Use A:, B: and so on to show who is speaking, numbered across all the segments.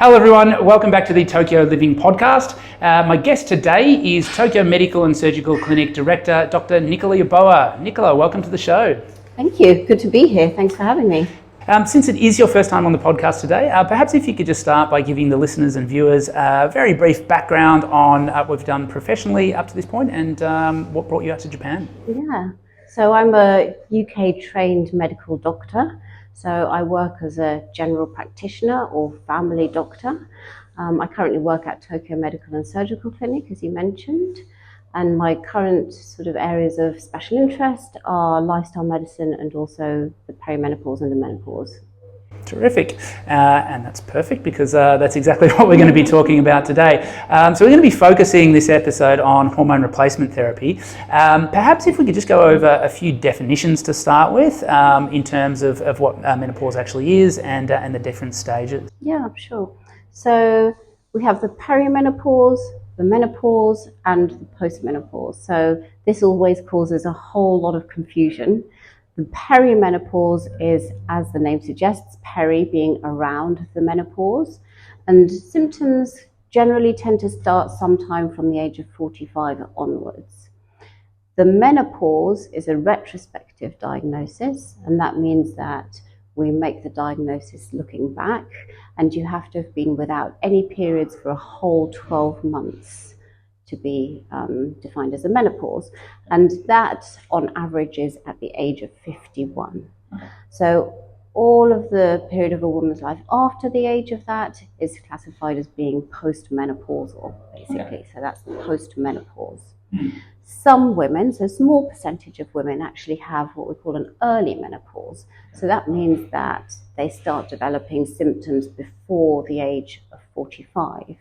A: Hello everyone, welcome back to the Tokyo Living Podcast. My guest today is Tokyo Medical and Surgical Clinic Director, Dr Nicola Yeboah. Nicola, welcome to the show.
B: Thank you, good to be here, thanks for having me.
A: Since it is your first time on the podcast today, perhaps if you could just start by giving the listeners and viewers a very brief background on what we've done professionally up to this point and what brought you out to Japan.
B: Yeah, so I'm a UK trained medical doctor. So I work as a general practitioner or family doctor. I currently work at Tokyo Medical and Surgical Clinic, as you mentioned. And my current sort of areas of special interest are lifestyle medicine and also the perimenopause and the menopause.
A: Terrific, and that's perfect because that's exactly what we're going to be talking about today. So we're going to be focusing this episode on hormone replacement therapy. Perhaps if we could just go over a few definitions to start with in terms of what menopause actually is and the different stages.
B: Yeah, sure. So we have the perimenopause, the menopause and the postmenopause. So this always causes a whole lot of confusion. The perimenopause is, as the name suggests, peri being around the menopause, and symptoms generally tend to start sometime from the age of 45 onwards. The menopause is a retrospective diagnosis, and that means that we make the diagnosis looking back, and you have to have been without any periods for a whole 12 months to be defined as a menopause, and that on average is at the age of 51. So all of the period of a woman's life after the age of that is classified as being postmenopausal, basically. So that's the postmenopause. Some women, so a small percentage of women actually have what we call an early menopause. So that means that they start developing symptoms before the age of 45.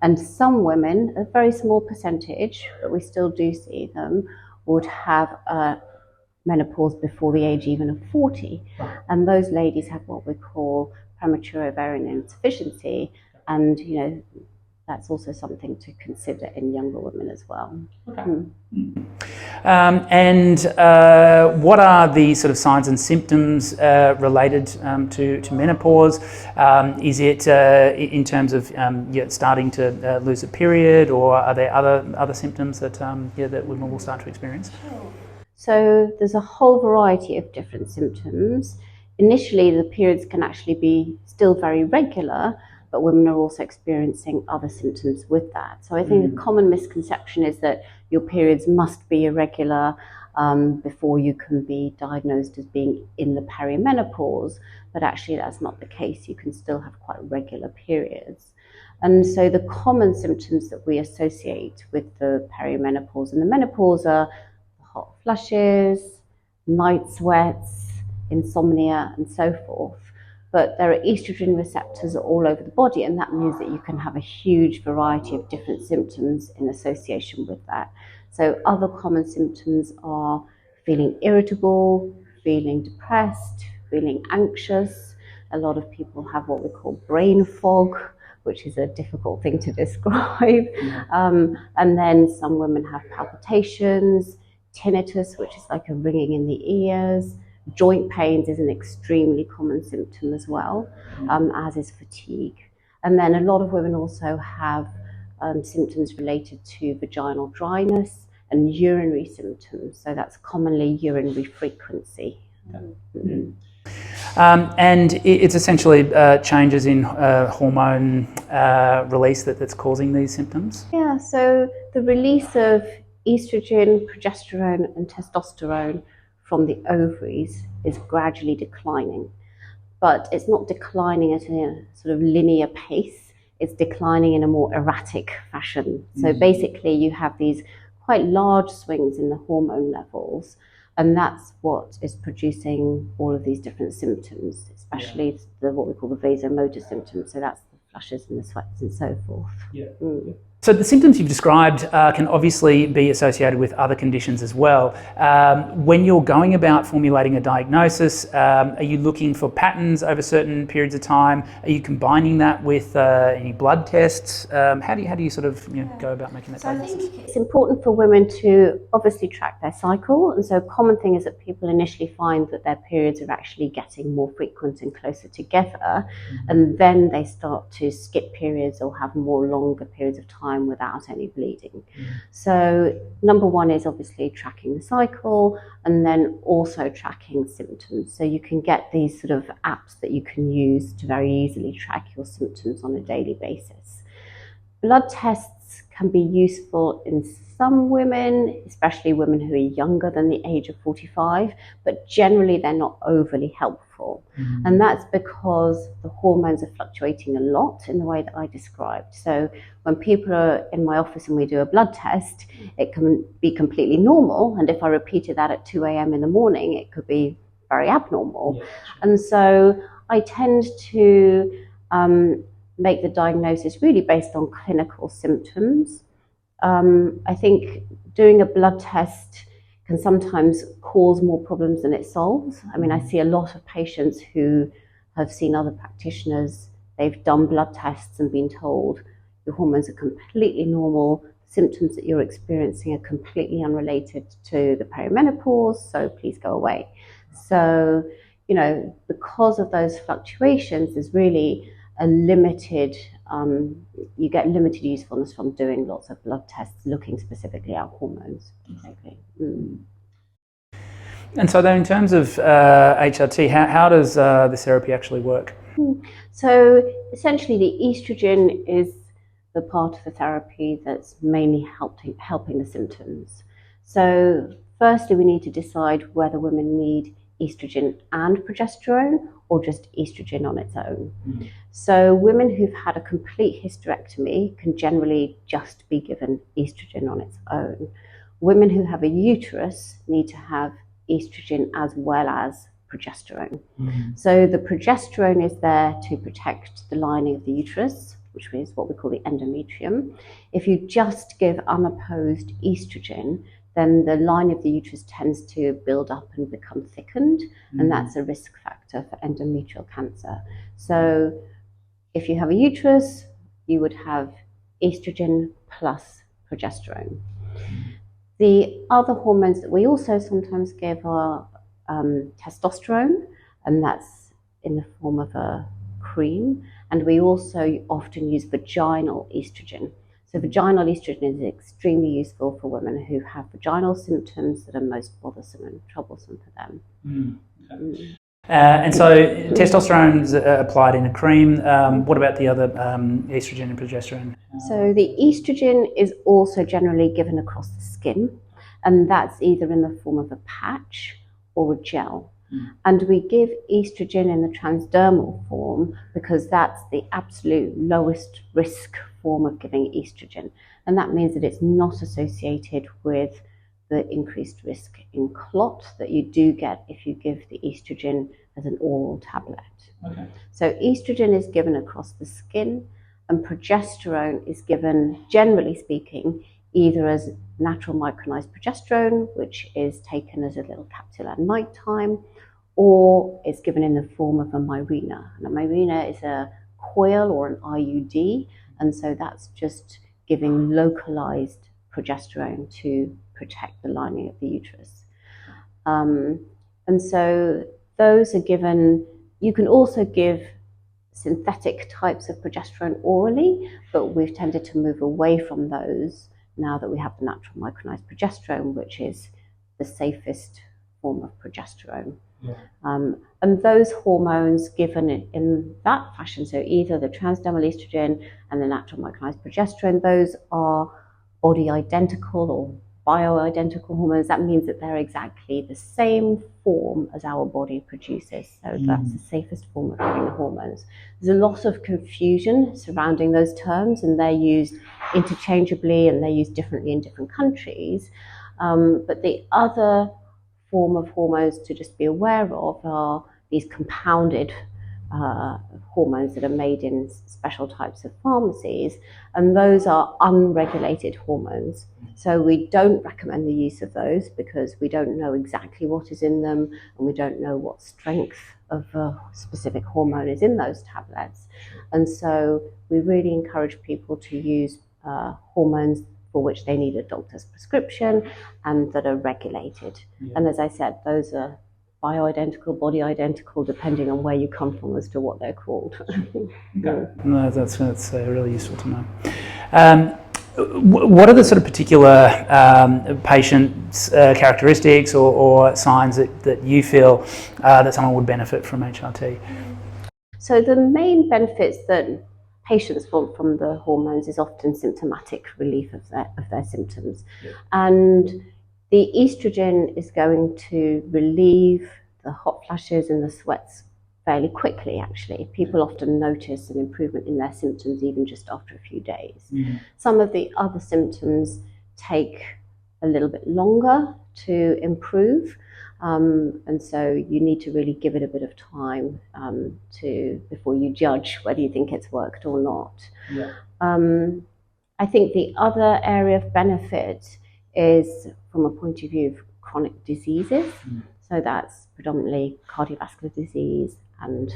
B: And some women, a very small percentage, but we still do see them, would have a menopause before the age even of 40. And those ladies have what we call premature ovarian insufficiency. And, you know, that's also something to consider in younger women as well.
A: Okay. And what are the sort of signs and symptoms related to menopause? Is it in terms of starting to lose a period, or are there other symptoms that that women will start to experience?
B: So there's a whole variety of different symptoms. Initially, the periods can actually be still very regular, but women are also experiencing other symptoms with that. So I think a common misconception is that your periods must be irregular before you can be diagnosed as being in the perimenopause, but actually that's not the case. You can still have quite regular periods. And so the common symptoms that we associate with the perimenopause and the menopause are hot flushes, night sweats, insomnia, and so forth. But there are estrogen receptors all over the body, and that means that you can have a huge variety of different symptoms in association with that. So other common symptoms are feeling irritable, feeling depressed, feeling anxious. A lot of people have what we call brain fog, which is a difficult thing to describe. And then some women have palpitations, tinnitus, which is like a ringing in the ears. Joint pains is an extremely common symptom as well, as is fatigue. And then a lot of women also have symptoms related to vaginal dryness and urinary symptoms. So that's commonly urinary frequency.
A: And it's essentially changes in hormone release that's causing these symptoms?
B: Yeah, so the release of estrogen, progesterone and testosterone from the ovaries is gradually declining, but it's not declining at a sort of linear pace. It's declining in a more erratic fashion. So basically you have these quite large swings in the hormone levels, and that's what is producing all of these different symptoms, especially what we call the vasomotor symptoms. So that's the flushes and the sweats and so forth.
A: So the symptoms you've described can obviously be associated with other conditions as well. When you're going about formulating a diagnosis, are you looking for patterns over certain periods of time? Are you combining that with any blood tests? How do you sort of go about making that diagnosis?
B: I think it's important for women to obviously track their cycle, and so a common thing is that people initially find that their periods are actually getting more frequent and closer together, and then they start to skip periods or have more longer periods of time without any bleeding. So number one is obviously tracking the cycle, and then also tracking symptoms. So you can get these sort of apps that you can use to very easily track your symptoms on a daily basis. Blood tests can be useful in some women, especially women who are younger than the age of 45, but generally they're not overly helpful. And that's because the hormones are fluctuating a lot in the way that I described. So when people are in my office and we do a blood test, it can be completely normal. And if I repeated that at 2 a.m. in the morning, it could be very abnormal. And so I tend to make the diagnosis really based on clinical symptoms. I think doing a blood test can sometimes cause more problems than it solves. I mean, I see a lot of patients who have seen other practitioners, they've done blood tests and been told your hormones are completely normal, symptoms that you're experiencing are completely unrelated to the perimenopause, so please go away. So, because of those fluctuations, there's really a limited, you get limited usefulness from doing lots of blood tests looking specifically at hormones. Exactly.
A: And so then in terms of HRT, how does this therapy actually work?
B: So essentially the estrogen is the part of the therapy that's mainly helping the symptoms. So firstly, we need to decide whether women need estrogen and progesterone or just estrogen on its own. So women who've had a complete hysterectomy can generally just be given estrogen on its own. Women who have a uterus need to have estrogen as well as progesterone. So the progesterone is there to protect the lining of the uterus, which is what we call the endometrium. If you just give unopposed estrogen, then the lining of the uterus tends to build up and become thickened, and that's a risk factor for endometrial cancer. So if you have a uterus, you would have estrogen plus progesterone. The other hormones that we also sometimes give are testosterone, and that's in the form of a cream, and we also often use vaginal estrogen. So vaginal estrogen is extremely useful for women who have vaginal symptoms that are most bothersome and troublesome for them.
A: And so testosterone is applied in a cream. What about the other estrogen and progesterone?
B: So the estrogen is also generally given across the skin, and that's either in the form of a patch or a gel. And we give estrogen in the transdermal form because that's the absolute lowest risk form of giving estrogen. And that means that it's not associated with the increased risk in clot that you do get if you give the estrogen as an oral tablet. So estrogen is given across the skin, and progesterone is given, generally speaking, either as natural micronized progesterone, which is taken as a little capsule at night time, or it's given in the form of a Mirena. And a Mirena is a coil or an IUD, and so that's just giving localized progesterone to protect the lining of the uterus. And so those are given. You can also give synthetic types of progesterone orally, but we've tended to move away from those now that we have the natural micronized progesterone, which is the safest form of progesterone. And those hormones given in that fashion, so either the transdermal estrogen and the natural micronized progesterone, those are body identical or bioidentical hormones. That means that they're exactly the same form as our body produces. So that's the safest form of giving the hormones. There's a lot of confusion surrounding those terms, and they're used interchangeably and they're used differently in different countries. But the other form of hormones to just be aware of are these compounded hormones that are made in special types of pharmacies, and those are unregulated hormones. So we don't recommend the use of those because we don't know exactly what is in them, and we don't know what strength of a specific hormone is in those tablets. And so we really encourage people to use hormones for which they need a doctor's prescription and that are regulated. Yeah. And as I said, those are bioidentical, body identical, depending on where you come from as to what they're called.
A: Okay. No, that's really useful to know. What are the sort of particular patient characteristics or signs that you feel that someone would benefit from HRT?
B: So the main benefits that patients want from the hormones is often symptomatic relief of their symptoms. Yeah. And the estrogen is going to relieve the hot flashes and the sweats fairly quickly, actually. People often notice an improvement in their symptoms even just after a few days. Mm. Some of the other symptoms take a little bit longer to improve. And so you need to really give it a bit of time before you judge whether you think it's worked or not. Yeah. I think the other area of benefit is from a point of view of chronic diseases. Mm. So that's predominantly cardiovascular disease and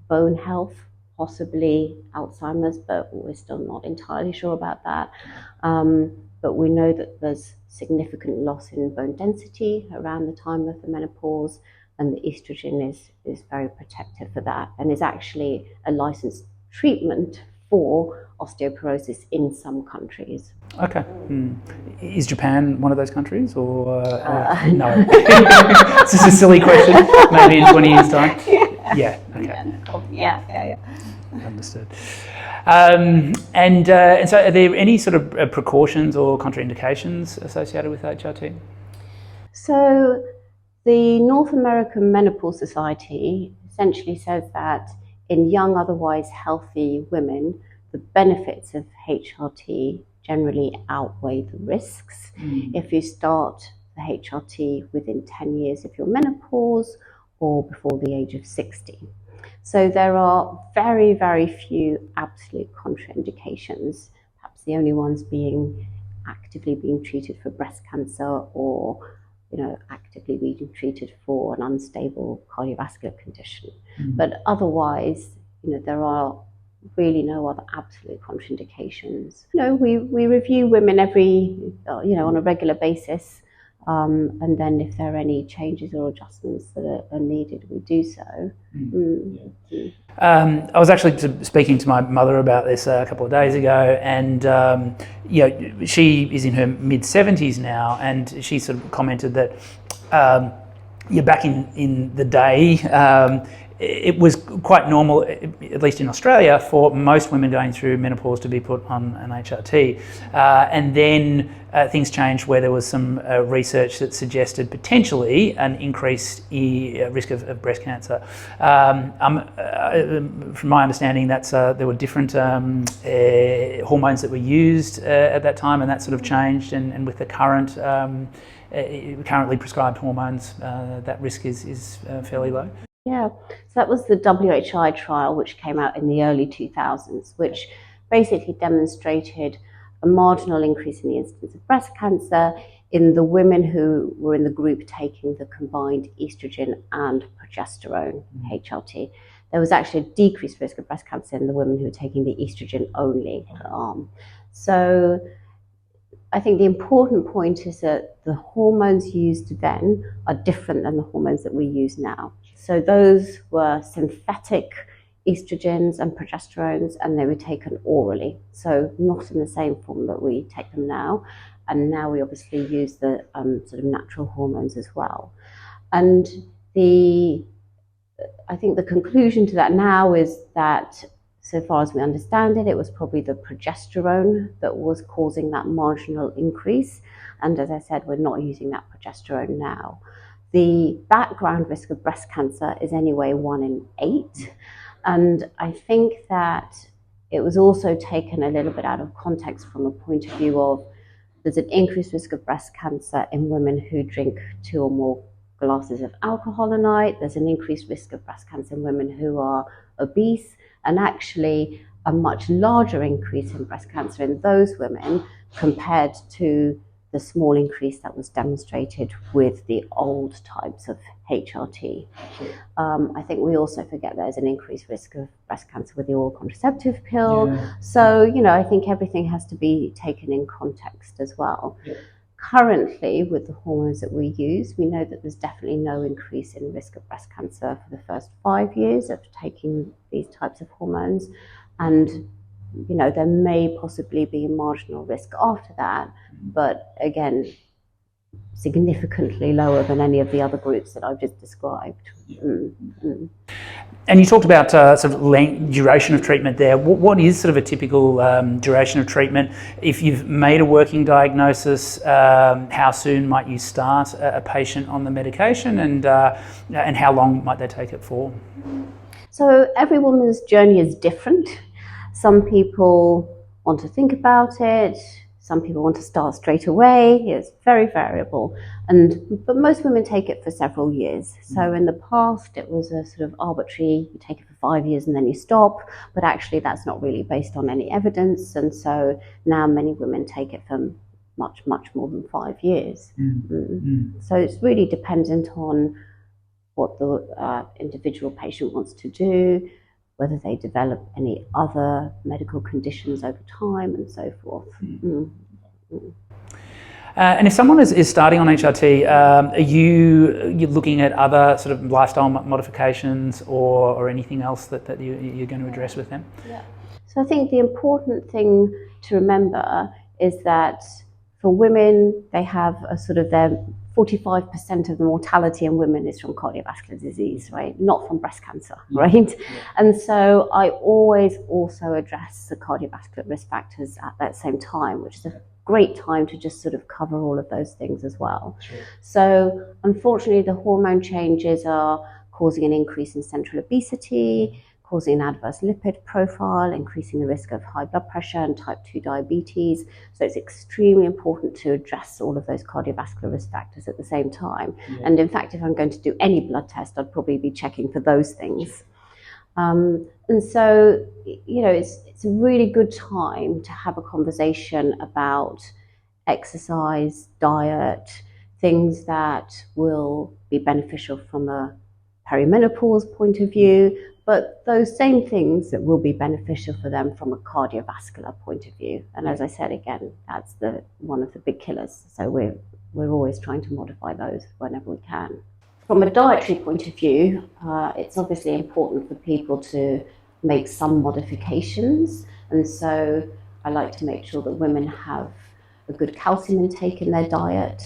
B: bone health, possibly Alzheimer's, but we're still not entirely sure about that. But we know that there's significant loss in bone density around the time of the menopause, and the estrogen is very protective for that, and is actually a licensed treatment for osteoporosis in some countries.
A: Okay. Is Japan one of those countries, or no? It's just a silly question. Maybe in 20 years' time. Yeah. Okay.
B: Yeah.
A: Understood. And so, are there any sort of precautions or contraindications associated with HRT?
B: So, the North American Menopause Society essentially says that in young, otherwise healthy women, the benefits of HRT generally outweigh the risks. If you start the HRT within 10 years of your menopause or before the age of 60. So there are very, very few absolute contraindications, perhaps the only ones being actively being treated for breast cancer or actively being treated for an unstable cardiovascular condition. But otherwise, there are really no other absolute contraindications. We review women on a regular basis, and then if there are any changes or adjustments that are needed, we do so.
A: I was actually speaking to my mother about this a couple of days ago, and she is in her mid-70s now, and she sort of commented that back in the day, it was quite normal, at least in Australia, for most women going through menopause to be put on an HRT. And then things changed where there was some research that suggested potentially an increased risk of breast cancer. From my understanding, there were different hormones that were used at that time, and that sort of changed. And with the currently prescribed hormones, that risk is fairly low.
B: Yeah, so that was the WHI trial, which came out in the early 2000s, which basically demonstrated a marginal increase in the incidence of breast cancer in the women who were in the group taking the combined estrogen and progesterone HRT. There was actually a decreased risk of breast cancer in the women who were taking the estrogen only arm. So I think the important point is that the hormones used then are different than the hormones that we use now. So those were synthetic estrogens and progesterones, and they were taken orally. So not in the same form that we take them now. And now we obviously use the sort of natural hormones as well. And I think the conclusion to that now is that, so far as we understand it, it was probably the progesterone that was causing that marginal increase. And as I said, we're not using that progesterone now. The background risk of breast cancer is anyway 1 in 8. And I think that it was also taken a little bit out of context from a point of view of there's an increased risk of breast cancer in women who drink 2 or more glasses of alcohol a night. There's an increased risk of breast cancer in women who are obese, and actually a much larger increase in breast cancer in those women compared to the small increase that was demonstrated with the old types of HRT. I think we also forget there's an increased risk of breast cancer with the oral contraceptive pill. Yeah. So, you know, I think everything has to be taken in context as well. Yeah. Currently, with the hormones that we use, we know that there's definitely no increase in risk of breast cancer for the first 5 years of taking these types of hormones. And, you know, there may possibly be a marginal risk after that, but again, significantly lower than any of the other groups that I've just described.
A: And you talked about sort of duration of treatment there. What is sort of a typical duration of treatment? If you've made a working diagnosis, how soon might you start a patient on the medication, and how long might they take it for?
B: So every woman's journey is different. Some people want to think about it. Some people want to start straight away. It's very variable. But most women take it for several years. So in the past, it was a sort of arbitrary, you take it for 5 years and then you stop. But actually, that's not really based on any evidence. And so now many women take it for much, much more than 5 years. So it's really dependent on what the individual patient wants to do, whether they develop any other medical conditions over time, and so forth.
A: And if someone is starting on HRT, are you looking at other sort of lifestyle modifications or anything else that you're going to address with them?
B: Yeah. So I think the important thing to remember is that for women, they have a sort of their 45% of the mortality in women is from cardiovascular disease, right? Not from breast cancer, right? And so I always also address the cardiovascular risk factors at that same time, which is a great time to just sort of cover all of those things as well. Sure. So unfortunately, the hormone changes are causing an increase in central obesity, causing an adverse lipid profile, increasing the risk of high blood pressure and type 2 diabetes. So it's extremely important to address all of those cardiovascular risk factors at the same time. Yeah. And in fact, if I'm going to do any blood test, I'd probably be checking for those things. And so, you know, it's a really good time to have a conversation about exercise, diet, things that will be beneficial from a perimenopause point of view, but those same things that will be beneficial for them from a cardiovascular point of view. And as I said, again, that's one of the big killers. So we're always trying to modify those whenever we can. From a dietary point of view, it's obviously important for people to make some modifications. And so I like to make sure that women have a good calcium intake in their diet.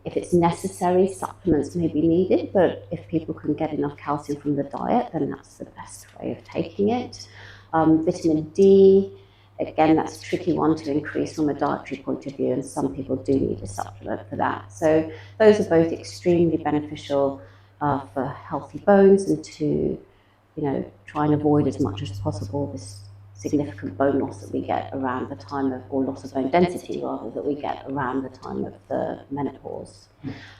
B: If it's necessary, supplements may be needed, but if people can get enough calcium from the diet, then that's the best way of taking it. Vitamin D, again, that's a tricky one to increase from a dietary point of view, and some people do need a supplement for that. So those are both extremely beneficial for healthy bones, and to, you know, try and avoid as much as possible this significant bone loss that we get around the time of, or loss of bone density rather, that we get around the time of the menopause.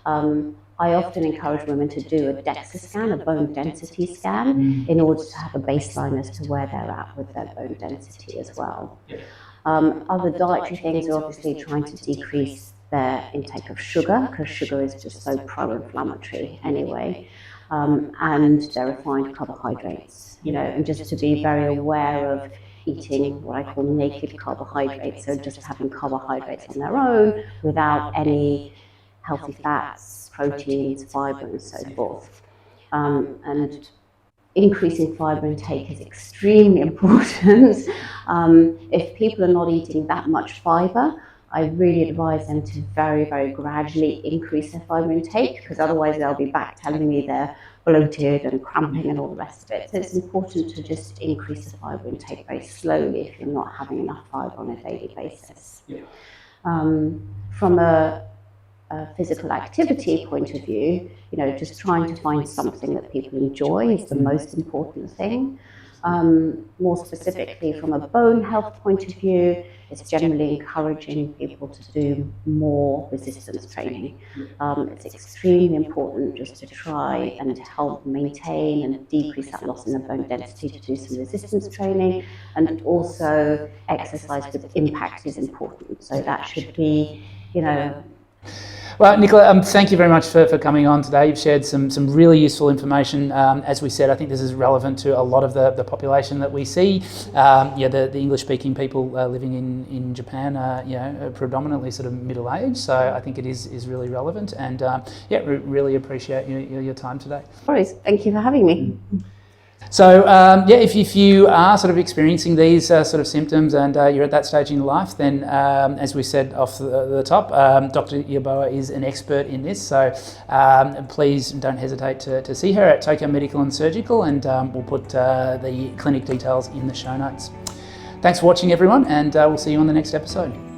B: I often encourage women to do a DEXA scan, a bone density scan, in order to have a baseline as to where they're at with their bone density as well. Other dietary things are obviously trying to decrease their intake of sugar, because sugar is just so pro-inflammatory anyway, and their refined carbohydrates, you know, and just to be very aware of eating what I call naked carbohydrates, so just having carbohydrates on their own without any healthy fats, proteins, fiber, and so forth. And increasing fiber intake is extremely important. If people are not eating that much fiber, I really advise them to very, very gradually increase their fiber intake, because otherwise they'll be back telling me they're bloated and cramping and all the rest of it. So it's important to just increase the fiber intake very slowly if you're not having enough fiber on a daily basis. From a physical activity point of view, you know, just trying to find something that people enjoy is the most important thing. More specifically, from a bone health point of view, it's generally encouraging people to do more resistance training. It's extremely important just to try and help maintain and decrease that loss in the bone density to do some resistance training, and also exercise with impact is important. So that should be,
A: Well, Nicola, thank you very much for coming on today. You've shared some really useful information. As we said, I think this is relevant to a lot of the population that we see. The English-speaking people living in Japan are predominantly sort of middle-aged, so I think it is really relevant. And really appreciate your time today.
B: All right, thank you for having me.
A: So if you are sort of experiencing these sort of symptoms and you're at that stage in your life, then as we said off the top, Dr Yeboah is an expert in this, so please don't hesitate to see her at Tokyo Medical and Surgical, and we'll put the clinic details in the show notes. Thanks for watching, everyone, and we'll see you on the next episode.